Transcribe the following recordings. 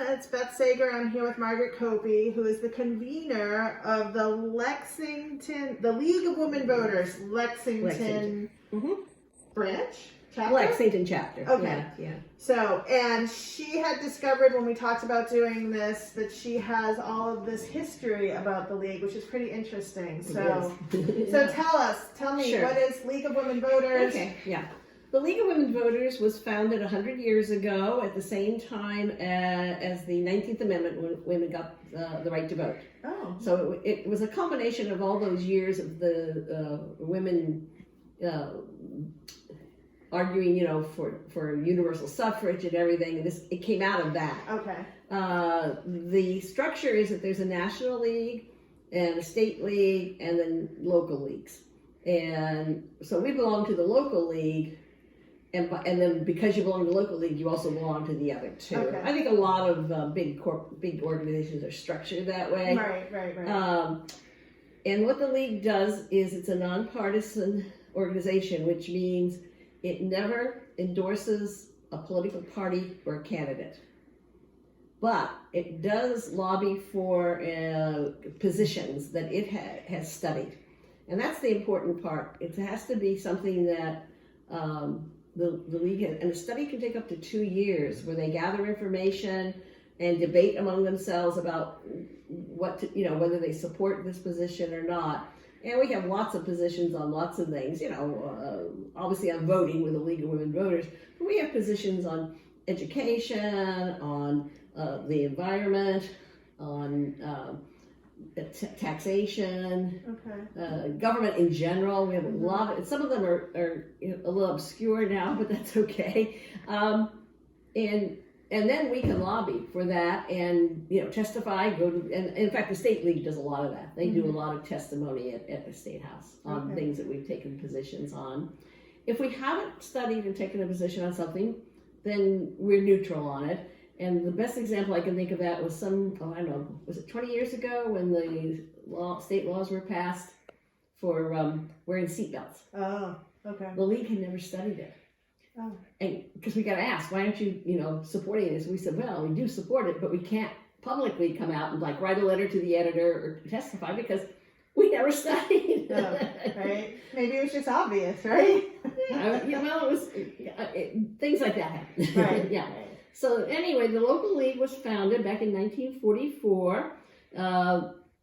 It's Beth Sager. I'm here with Margaret Coppe, who is the convener of the League of Women Voters, Lexington. Branch? Chapter? Lexington chapter. Okay. Yeah. So, and she had discovered when we talked about doing this that she has all of this history about the League, which is pretty interesting. So, so tell me, Sure. What is League of Women Voters? Okay, yeah. The League of Women Voters was founded 100 years ago at the same time as the 19th Amendment, when women got the right to vote. Oh. So it was a combination of all those years of the women arguing, for universal suffrage and everything, and it came out of that. Okay. The structure is that there's a national league and a state league and then local leagues. And so we belong to the local league, and then because you belong to the local league, you also belong to the other two. Okay. I think a lot of big organizations are structured that way. Right. And what the league does is it's a nonpartisan organization, which means it never endorses a political party or a candidate. But it does lobby for positions that it has studied. And that's the important part. It has to be something that the league has, and a study can take up to 2 years, where they gather information and debate among themselves about whether they support this position or not. And we have lots of positions on lots of things, obviously on voting with the League of Women Voters, but we have positions on education, on the environment, on taxation, government in general. We have a lot of, some of them are a little obscure now, but that's okay. And then we can lobby for that and, testify, and in fact, the state league does a lot of that. They do a lot of testimony at the State House on things that we've taken positions on. If we haven't studied and taken a position on something, then we're neutral on it. And the best example I can think of that was was it 20 years ago when the state laws were passed for wearing seatbelts. Oh, okay. The league had never studied it. Oh. And because we got asked, why aren't you, supporting this? We said, well, we do support it, but we can't publicly come out and write a letter to the editor or testify because we never studied. Oh, right? Maybe it was just obvious, right? Well, it was things like that happened. Right. Yeah. So anyway, the local league was founded back in 1944.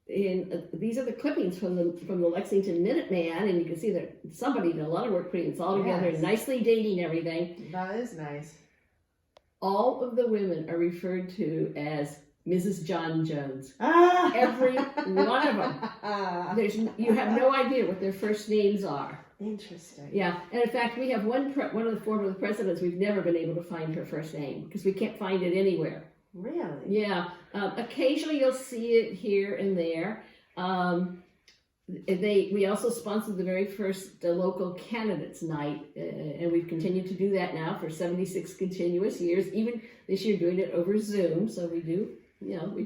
These are the clippings from the Lexington Minuteman, and you can see that somebody did a lot of work putting this all together, nicely dating everything. That is nice. All of the women are referred to as Mrs. John Jones. Ah! Every one of them. You have no idea what their first names are. Interesting. Yeah, and in fact, we have one of the former presidents. We've never been able to find her first name because we can't find it anywhere. Really? Yeah. Occasionally you'll see it here and there. We also sponsored the very first local candidates night, and we've continued to do that now for 76 continuous years. Even this year, doing it over Zoom. So we do,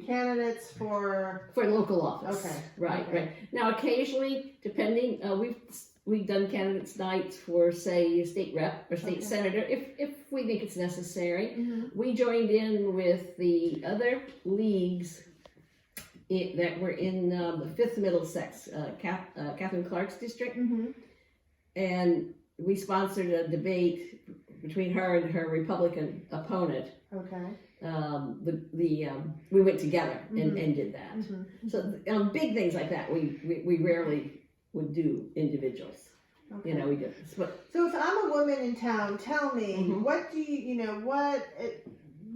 candidates for local office. Okay. Right. Now, occasionally, depending, we've done candidates nights for, say, a state rep or state senator, if we think it's necessary. We joined in with the other leagues that were in the 5th Middlesex, Catherine Clark's district, and we sponsored a debate between her and her Republican opponent. Okay. We went together and did that. So big things like that, we rarely would do individuals. Okay. We do. So if I'm a woman in town, tell me, what do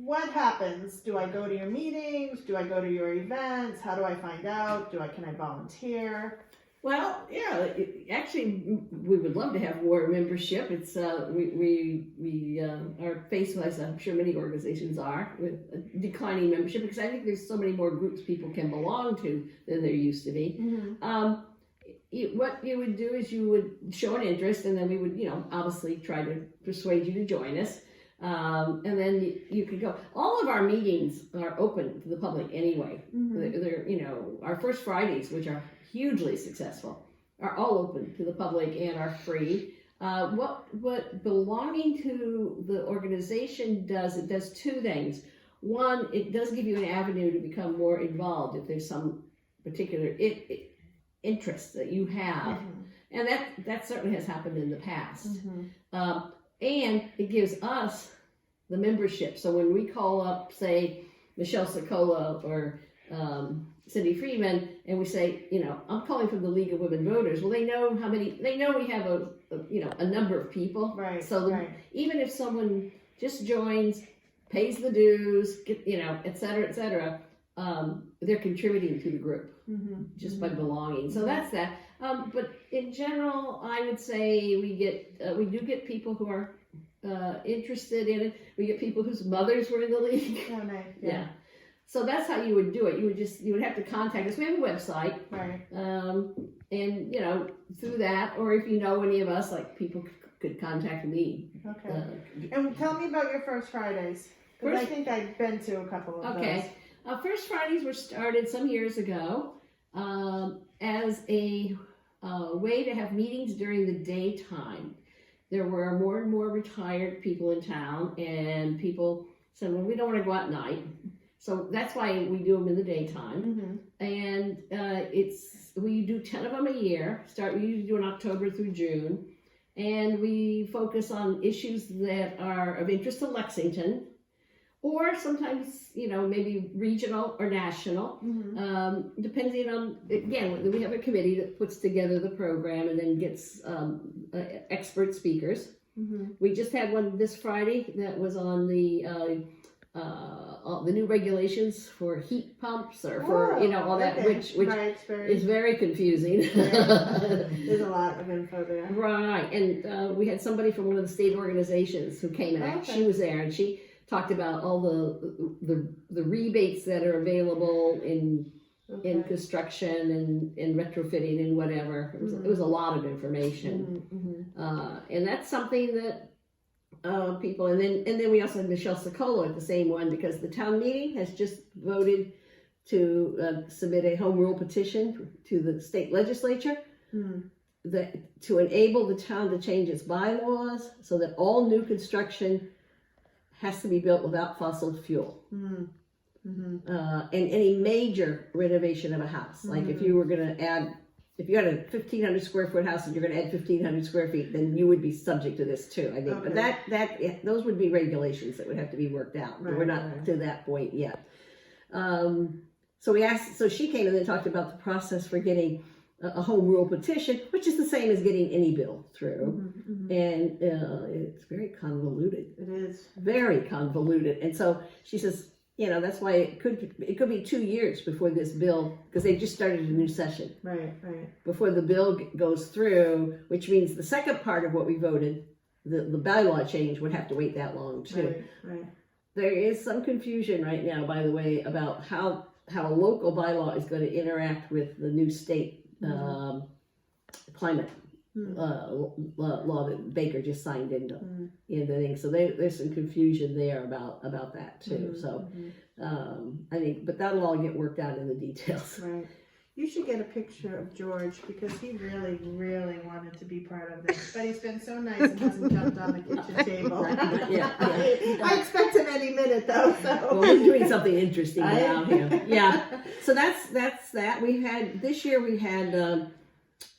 what happens? Do I go to your meetings? Do I go to your events? How do I find out? Can I volunteer? Well, yeah, actually, we would love to have more membership. It's we are faced, as I'm sure many organizations are, with a declining membership because I think there's so many more groups people can belong to than there used to be. What you would do is you would show an interest, and then we would, obviously try to persuade you to join us. And then you could go. All of our meetings are open to the public anyway. They're, our first Fridays, which are hugely successful, are all open to the public and are free. What belonging to the organization does, it does two things. one, it does give you an avenue to become more involved if there's some particular interest that you have. And that certainly has happened in the past. And it gives us the membership. So when we call up, say, Michelle Cicola or Cindy Freeman, and we say, I'm calling from the League of Women Voters. Well, they know we have a number of people. Right. So even if someone just joins, pays the dues, et cetera, they're contributing to the group just by belonging. So that's that. But in general, I would say we do get people who are interested in it. We get people whose mothers were in the league. Oh, nice. Yeah. So that's how you would do it. You would have to contact us. We have a website. Right. And through that, or if you know any of us, like people could contact me. Okay. And tell me about your First Fridays. Because I think I've been to a couple of those. First Fridays were started some years ago as a way to have meetings during the daytime. There were more and more retired people in town, and people said, well, we don't want to go out at night. So that's why we do them in the daytime. And we do 10 of them a year. We usually do in October through June. And we focus on issues that are of interest to Lexington, or sometimes, maybe regional or national, depending on, again, we have a committee that puts together the program and then gets expert speakers. We just had one this Friday that was on the new regulations for heat pumps or for, all that, which is very confusing. There's a lot of info there. Right, and we had somebody from one of the state organizations who came in. She was there, and she talked about all the rebates that are available in construction and retrofitting and whatever. It was a lot of information, and that's something that people. And then we also had Michelle Cicola at the same one, because the town meeting has just voted to submit a home rule petition to the state legislature to enable the town to change its bylaws so that all new construction has to be built without fossil fuel. And any major renovation of a house, like if you were going to add, if you had a 1,500 square foot house and you're going to add 1,500 square feet, then you would be subject to this too, I think. But those would be regulations that would have to be worked out. But we're not to that point yet. So she came and then talked about the process for getting a home rule petition, which is the same as getting any bill through. And it's very convoluted. It is. Very convoluted. And so she says, that's why it could be 2 years before this bill, because they just started a new session. Right. Before the bill goes through, which means the second part of what we voted, the bylaw change, would have to wait that long too. Right. There is some confusion right now, by the way, about how a local bylaw is going to interact with the new state climate law that Baker just signed into the thing. So there's some confusion there about that too. So I think, but that'll all get worked out in the details. Right. You should get a picture of George, because he really, really wanted to be part of this. But he's been so nice and hasn't jumped on the kitchen table. I expect him any minute though. So. Well, we're doing something interesting around here. Yeah. So that's that. This year we had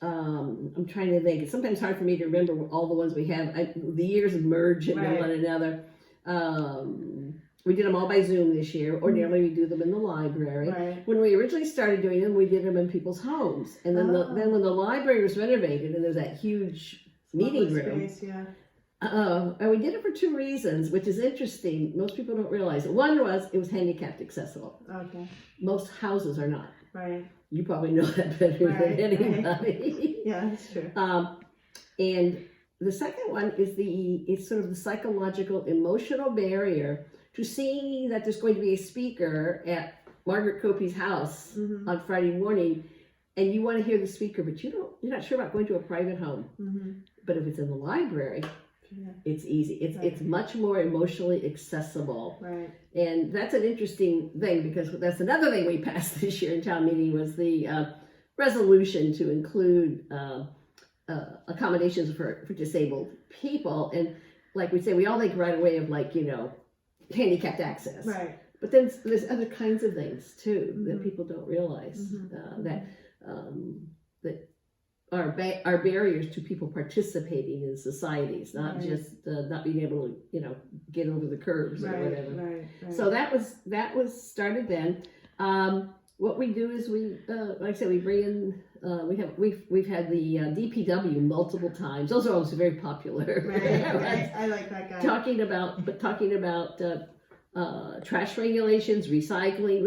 I'm trying to think. It's sometimes hard for me to remember all the ones we have. The years merge into one another. We did them all by Zoom this year. Ordinarily, we do them in the library. Right. When we originally started doing them, we did them in people's homes. And then then when the library was renovated and there's that huge meeting room. Space, and we did it for 2 reasons, which is interesting. Most people don't realize it. One was it was handicapped accessible. Okay. Most houses are not. Right. You probably know that better than anybody. Right. Yeah, that's true. And the second one is it's sort of the psychological, emotional barrier to seeing that there's going to be a speaker at Margaret Coppe's house on Friday morning, and you want to hear the speaker, but you're not sure about going to a private home. But if it's in the library, it's easy. It's much more emotionally accessible. Right. And that's an interesting thing, because that's another thing we passed this year in town meeting was the resolution to include accommodations for disabled people. And like we say, we all think right away of handicapped access. Right. But then there's other kinds of things too that people don't realize that are barriers to people participating in societies, not just not being able to, you know, get over the curbs or whatever. Right. So that was started then. What we do is we, like I said, we bring in. We've had the DPW multiple times. Those are also very popular. Right. I like that guy. Talking about trash regulations, recycling.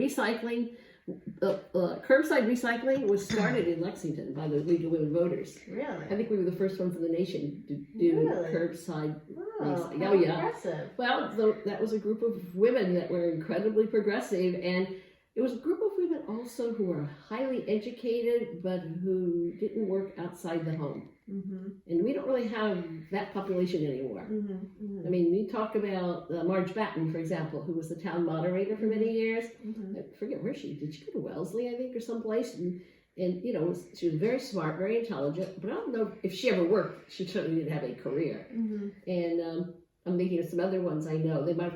Curbside recycling was started in Lexington by the League of Women Voters. Really? I think we were the first ones in the nation to do curbside recycling. Oh, yeah. Impressive. Well, that was a group of women that were incredibly progressive, and it was a group of women also who were highly educated, but who didn't work outside the home. And we don't really have that population anymore. I mean, we talk about Marge Batten, for example, who was the town moderator for many years. I forget where did she go to Wellesley, I think, or someplace? And you know, she was very smart, very intelligent, but I don't know if she ever worked. She certainly didn't have a career. And I'm thinking of some other ones I know. They might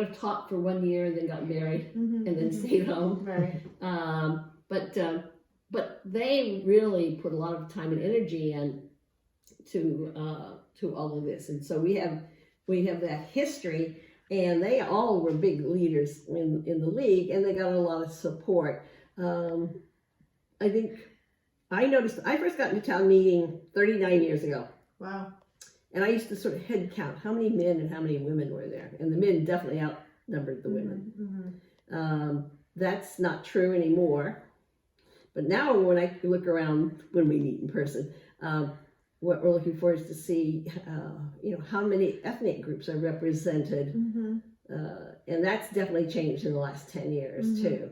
have taught for 1 year and then got married and then stayed home. Right. But they really put a lot of time and energy into all of this, and so we have that history. And they all were big leaders in the league, and they got a lot of support. I think I noticed I first got into town meeting 39 years ago. Wow. And I used to sort of head count how many men and how many women were there. And the men definitely outnumbered the women. That's not true anymore. But now when I look around, when we meet in person, what we're looking for is to see, you know, how many ethnic groups are represented. And that's definitely changed in the last 10 years too.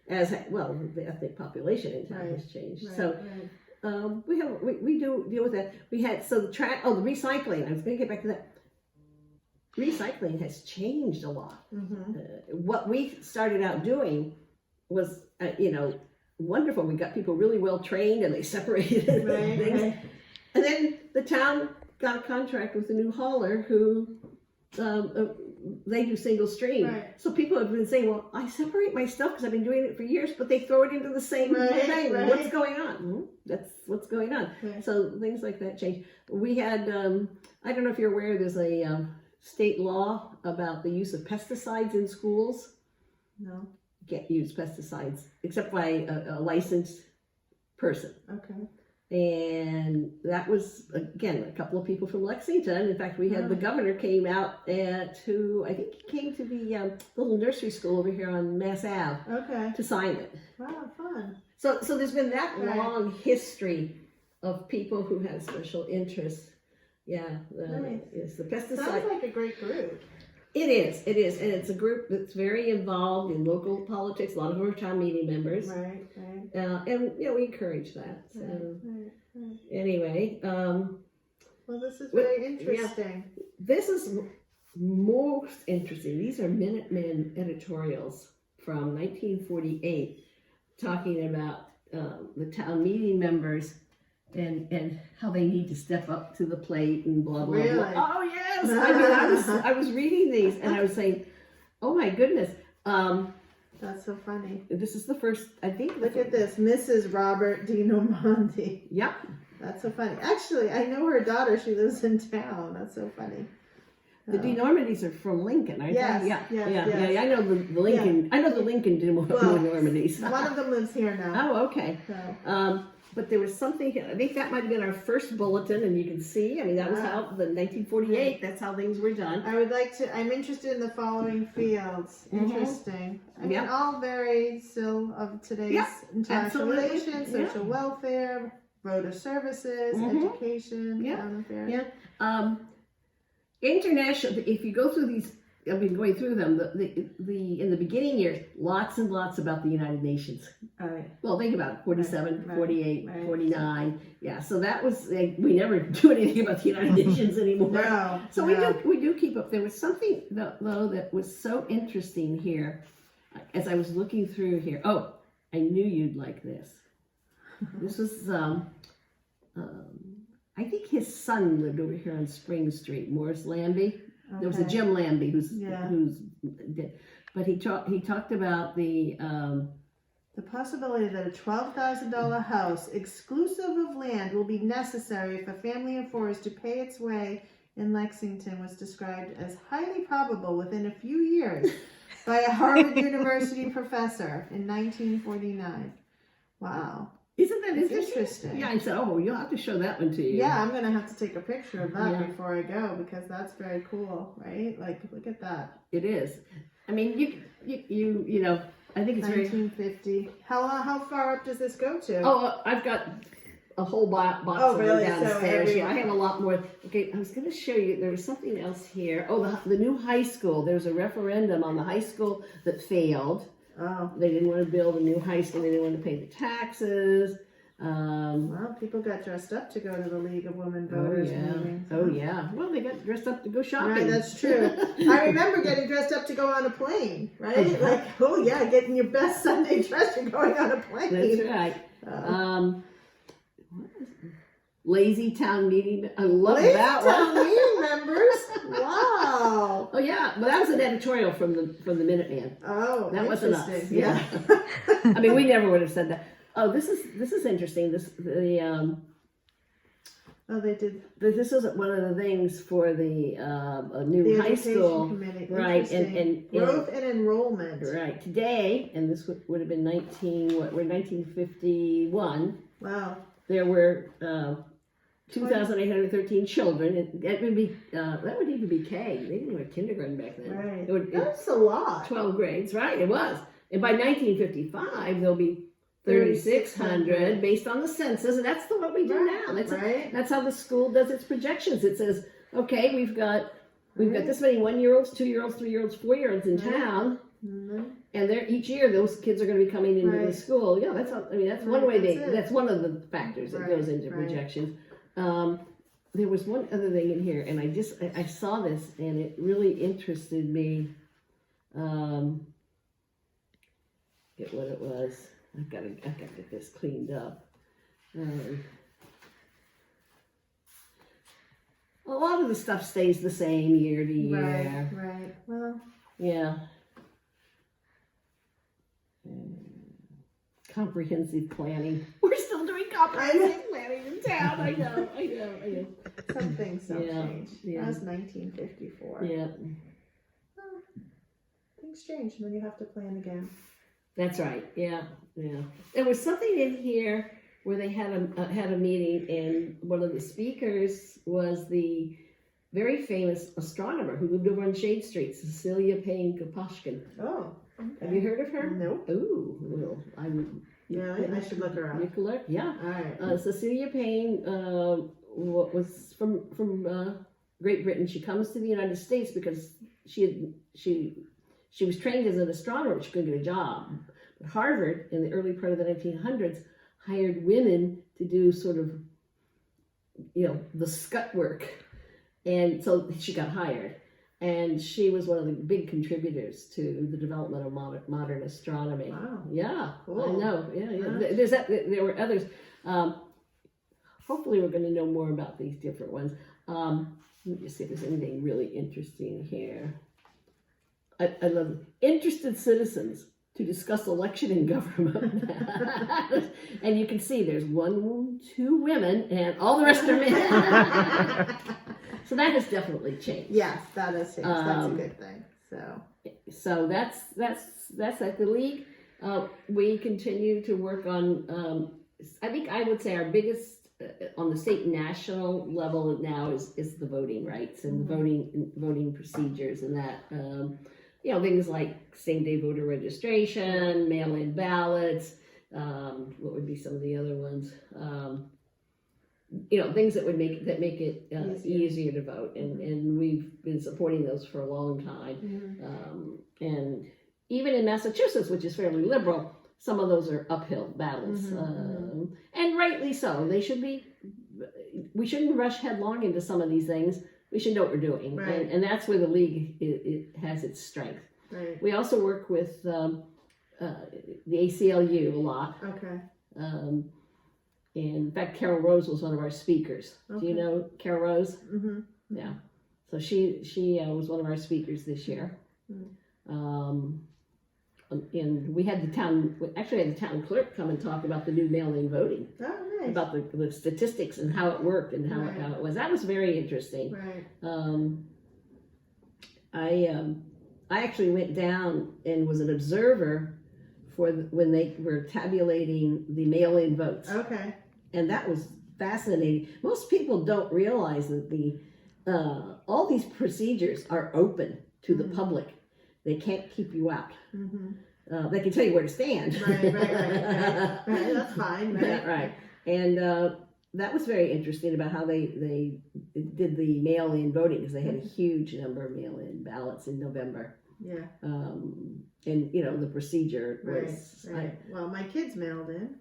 As well, the ethnic population in town has changed. We do deal with that. We had the recycling. I was going to get back to that. Recycling has changed a lot. What we started out doing was, you know, wonderful. We got people really well trained, and they separated things. And then the town got a contract with a new hauler who they do single stream. So people have been saying, well, I separate my stuff because I've been doing it for years, but they throw it into the same thing. What's going on? That's what's going on. So things like that change. We had, I don't know if you're aware, there's a state law about the use of pesticides in schools. No. You can't use pesticides except by a licensed person. Okay. And that was, again, a couple of people from Lexington. In fact, we had the governor came out to, I think he came to the little nursery school over here on Mass Ave to sign it. Wow, fun. So there's been that long history of people who have special interests. Yeah, it's the pesticide. Sounds like a great group. It is, and it's a group that's very involved in local politics. A lot of them are town meeting members, right. And you know, we encourage that. So anyway, well, this is very interesting. Yeah, this is most interesting. These are Minutemen editorials from 1948, talking about the town meeting members. And how they need to step up to the plate and blah blah blah. Oh yes, I mean I was reading these and I was saying, oh my goodness. That's so funny. This is the first, I think. Look at this, Mrs. Robert DiNormandy. Yep. That's so funny. Actually, I know her daughter. She lives in town. That's so funny. The DiNormandys are from Lincoln, aren't they? Yeah. I know the Lincoln. Yeah. I know the Lincoln DiNormandys. One of them lives here now. Oh, okay. So. But there was something, I think that might have been our first bulletin, and you can see, I mean, that was how, the 1948, that's how things were done. I would like to, I'm interested in the following fields. Interesting. I mean, all very still of today's international relations, social welfare, voter services, education, town affairs. Yeah. International, if you go through these, I've been going through them. The in the beginning years, lots and lots about the United Nations. Well, think about it, 47, 48, 49. Yeah, so that was, we never do anything about the United Nations anymore. No. So we do keep up. There was something, though, that was so interesting here as I was looking through here. Oh, I knew you'd like this. This was, I think his son lived over here on Spring Street, Morris Lambie. There was a Jim Lambie who's dead. But he talked about the possibility that a $12,000 house, exclusive of land, will be necessary if a family of four is to pay its way in Lexington was described as highly probable within a few years by a Harvard University professor in 1949. Wow. Isn't that interesting? Yeah, I said, oh, you'll have to show that one to you. Yeah, I'm going to have to take a picture of that before I go, because that's very cool, right? Like, look at that. It is. I mean, you know, I think it's 1950. How far up does this go to? Oh, I've got a whole box of them downstairs. I have a lot more. Okay, I was going to show you. There was something else here. Oh, the new high school. There was a referendum on the high school that failed. Oh. They didn't want to build a new high school. They didn't want to pay the taxes. Well, people got dressed up to go to the League of Women Voters meetings. Oh, yeah. Well, they got dressed up to go shopping. Right, that's true. I remember getting dressed up to go on a plane, right? Like, oh, yeah, getting your best Sunday dress and going on a plane. That's right. Lazy town meeting. I love that one. Lazy town meeting members. Wow. Oh yeah, well that was an editorial from the Minuteman. Oh, that wasn't us. Yeah. I mean, we never would have said that. Oh, this is interesting. Oh, they did. This is one of the things for the new high school, committee. Right? And growth and enrollment. Right today, and this would have been 1951. Wow. There were 2,813 children. That would even be K. They didn't have kindergarten back then. Right. That's a lot. 12 grades, right? It was. And by 1955, there'll be 3,600 based on the census, and that's what we do now. That's how the school does its projections. It says, okay, we've got this many 1-year-olds, 2-year-olds, 3-year-olds, 4-year-olds in town, and each year those kids are going to be coming into the school. Yeah, that's one way that's one of the factors that goes into projections. There was one other thing in here, and I saw this, and it really interested me. Get what it was. I've got to get this cleaned up. A lot of the stuff stays the same year to year. Right. Well. Yeah. Comprehensive planning. We're still doing comprehensive planning in town. I know. Some things don't change. Yeah. That was 1954. Yeah. Well, things change, and then you have to plan again. That's right. Yeah. There was something in here where they had a meeting, and one of the speakers was the very famous astronomer who lived over on Shade Street, Cecilia Payne Gopashkin. Oh. Okay. Have you heard of her? Nope. Ooh, well, I should look her up. You can look. Yeah. All right. Cecilia Payne was from Great Britain. She comes to the United States because she was trained as an astronomer, but she couldn't get a job. But Harvard, in the early part of the 1900s, hired women to do sort of, the scut work. And so she got hired. And she was one of the big contributors to the development of modern astronomy. Wow. Yeah, cool. I know. Yeah. There were others. Hopefully we're going to know more about these different ones. Let me just see if there's anything really interesting here. I love interested citizens to discuss election and government. And you can see there's 2 women, and all the rest are men. So that has definitely changed. Yes, that has changed. That's a good thing. So that's at the League. We continue to work on. I think I would say our biggest on the state and national level now is the voting rights and the voting procedures, and that things like same-day voter registration, mail-in ballots. What would be some of the other ones? Things that make it easier to vote, and we've been supporting those for a long time. And even in Massachusetts, which is fairly liberal, some of those are uphill battles, and rightly so. We shouldn't rush headlong into some of these things. We should know what we're doing, and that's where the League it has its strength. Right. We also work with the ACLU a lot. Okay. In fact, Carol Rose was one of our speakers. Okay. Do you know Carol Rose? Mm-hmm. Yeah. So she was one of our speakers this year. And we had the town clerk come and talk about the new mail-in voting, Oh, nice. about the statistics and how it worked and how it was. That was very interesting. Right. I actually went down and was an observer for when they were tabulating the mail-in votes. Okay. And that was fascinating. Most people don't realize that all these procedures are open to the public. They can't keep you out. Mm-hmm. They can tell you where to stand. Right. That's fine. Right. Yeah, right. And that was very interesting about how they did the mail-in voting, because they had a huge number of mail-in ballots in November. Yeah. And the procedure was right. Well, my kids mailed in,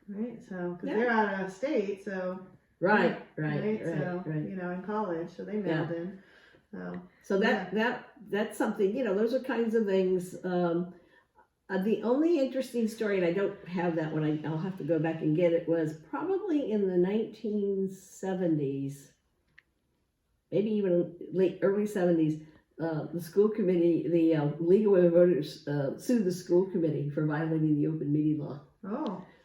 right? So because they're out of state, so right. So in college, so they mailed in. So that's something. Those are kinds of things. The only interesting story, and I don't have that one, I'll have to go back and get it, was probably in the 1970s, maybe even early 70s, the school committee, the League of Women Voters sued the school committee for violating the open meeting law.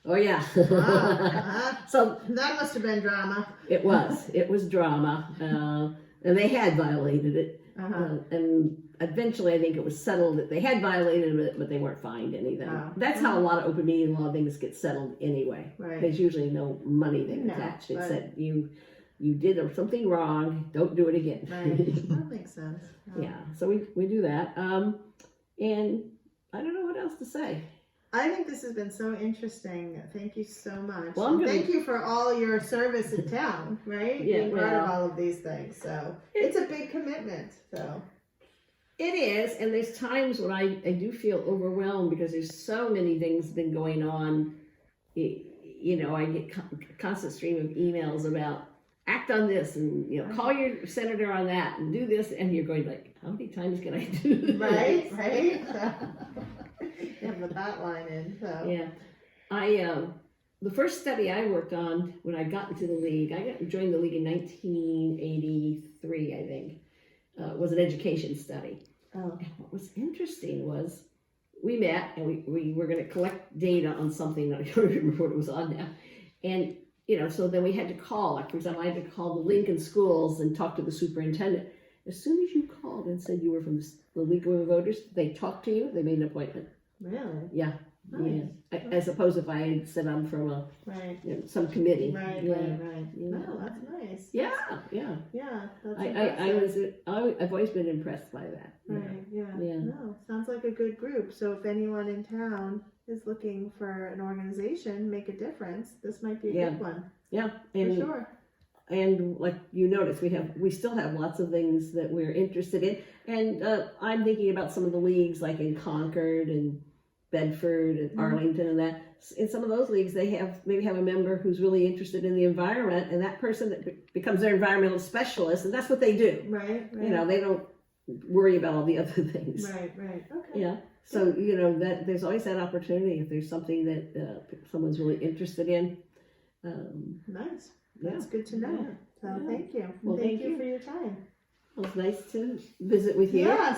Oh yeah. Wow. So that must have been drama. It was drama, and they had violated it. And eventually I think it was settled that they had violated it, but they weren't fined anything. That's how a lot of open meeting law things get settled anyway. Right. There's usually no money attached. It said you did something wrong, don't do it again. Right. That makes sense. Yeah, so we do that. And I don't know what else to say. I think this has been so interesting. Thank you so much. Well, thank you for all your service in town, right? Yeah, Being part of all of these things. So it's a big commitment. So it is, and there's times when I do feel overwhelmed because there's so many things been going on. I get constant stream of emails about act on this and call your senator on that and do this, and you're going like, how many times can I do this? Right. You have the bat line in. So yeah, the first study I worked on when I got into the league, joined the league in 1983, I think. Was an education study. And what was interesting was we met and we were going to collect data on something that I don't remember what it was on now. And, so then we had to call, like for example, I had to call the Lincoln schools and talk to the superintendent. As soon as you called and said you were from the League of Women Voters, they talked to you, they made an appointment. Really? Yeah. Nice. Yeah. As opposed if I had said I'm from some committee. Right. Yeah. Oh, that's nice. Yeah. That's I've always been impressed by that. Right. Yeah. Yeah. No, sounds like a good group. So if anyone in town is looking for an organization, make a difference, this might be a good one. Yeah. For sure. And like you notice, we still have lots of things that we're interested in. And I'm thinking about some of the leagues like in Concord and Bedford and Arlington and that. In some of those leagues, they maybe have a member who's really interested in the environment, and that person that becomes their environmental specialist, and that's what they do. Right. They don't worry about all the other things. Right. Okay. Yeah. So that there's always that opportunity if there's something that someone's really interested in. Nice. That's good to know. So thank you. Well, thank you for your time. Well, it's nice to visit with you. Yes.